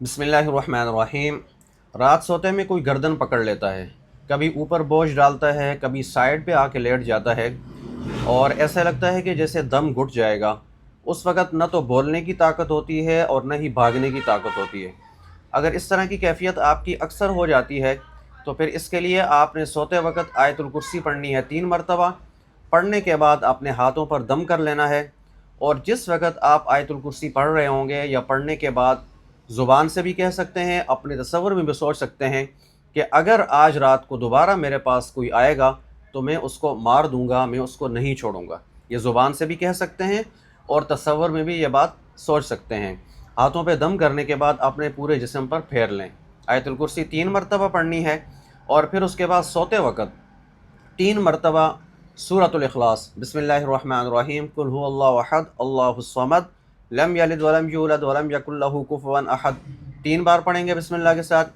बिस्मिल्लाहिर्रहमानिर्रहीम। रात सोते में कोई गर्दन पकड़ लेता है, कभी ऊपर बोझ डालता है, कभी साइड पे आके लेट जाता है और ऐसा लगता है कि जैसे दम घुट जाएगा। उस वक़्त न तो बोलने की ताकत होती है और न ही भागने की ताकत होती है। अगर इस तरह की कैफ़ियत आपकी अक्सर हो जाती है तो फिर इसके लिए आपने सोते वक़्त आयतुल कुर्सी पढ़नी है 3 मरतबा। पढ़ने के बाद अपने हाथों पर दम कर लेना है और जिस वक़्त आप आयतुल कुर्सी पढ़ रहे होंगे या पढ़ने के बाद ज़ुबान से भी कह सकते हैं, अपने तसव्वुर में भी सोच सकते हैं कि अगर आज रात को दोबारा मेरे पास कोई आएगा तो मैं उसको मार दूंगा, मैं उसको नहीं छोड़ूंगा। ये ज़ुबान से भी कह सकते हैं और तसव्वुर में भी ये बात सोच सकते हैं। हाथों पे दम करने के बाद अपने पूरे जिस्म पर फेर लें। आयतुल कुर्सी 3 मरतबा पढ़नी है और फिर उसके बाद सोते वक़्त 3 मरतबा सूरतुल इखलास बिस्मिल्लाहिर्रहमानिर्रहीम कुल हुवल्लाहु अहद अल्लाहुस समद लम यलिद वलम यूलद वलम यकुल लहू कुफुवन अहद 3 बार पढ़ेंगे बिस्मिल्लाह के साथ।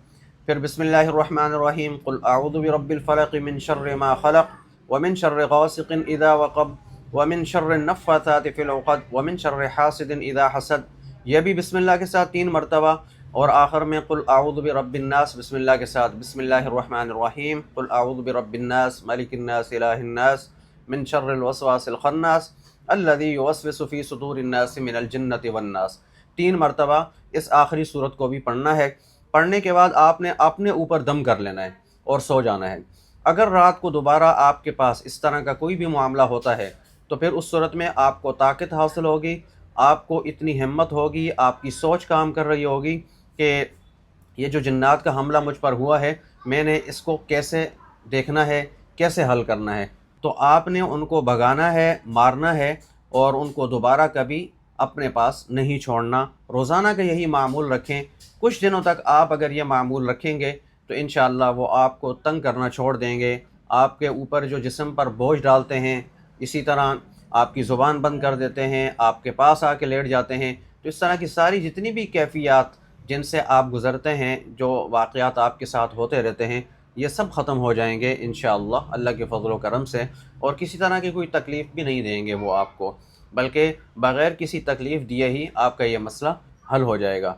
फिर बिस्मिल्लाहिर्रहमानिर्रहीम कुल अऊज़ु बिरब्बिल फलक़ मिन शर्रि मा खलक़ व मिन शर्रि गासिक़िन इज़ा वक़ब व मिन शर्रि नफ़्फ़ाथाति फ़िल उक़द व मिन शर्रि हासिदिन इज़ा हसद। यह भी बिस्मिल्लाह के साथ 3 मरतबा और आखिर में कुल अऊज़ु बिरब्बिन नास बिस्मिल्लाह के साथ बिस्मिल्लाहिर्रहमानिर्रहीम कुल अऊज़ु बिरब्बिन नास मलिकिन नास इलाहिन नास मिन शर्रिल वसवासिल खन्नास अल्लज़ी युवस्विसु फ़ी सुदूरिन नास मिनल जिन्नति वन नास। 3 मरतबा इस आखिरी सूरत को भी पढ़ना है। पढ़ने के बाद आपने अपने ऊपर दम कर लेना है और सो जाना है। अगर रात को दोबारा आपके पास इस तरह का कोई भी मामला होता है तो फिर उस सूरत में आपको ताकत हासिल होगी, आपको इतनी हिम्मत होगी, आपकी सोच काम कर रही होगी कि ये जो जिन्नात का हमला मुझ पर हुआ है, मैंने इसको कैसे देखना है, कैसे हल करना है। तो आपने उनको भगाना है, मारना है और उनको दोबारा कभी अपने पास नहीं छोड़ना। रोज़ाना का यही मामूल रखें। कुछ दिनों तक आप अगर ये मामूल रखेंगे तो इंशाअल्लाह वो आपको तंग करना छोड़ देंगे। आपके ऊपर जो जिस्म पर बोझ डालते हैं, इसी तरह आपकी ज़ुबान बंद कर देते हैं, आपके पास आके लेट जाते हैं, तो इस तरह की सारी जितनी भी कैफ़ियत जिनसे आप गुज़रते हैं, जो वाक़यात आपके साथ होते रहते हैं, ये सब ख़त्म हो जाएंगे इंशाअल्लाह अल्लाह के फ़ज़ल व करम से। और किसी तरह की कोई तकलीफ़ भी नहीं देंगे वो आपको, बल्कि बग़ैर किसी तकलीफ़ दिए ही आपका ये मसला हल हो जाएगा।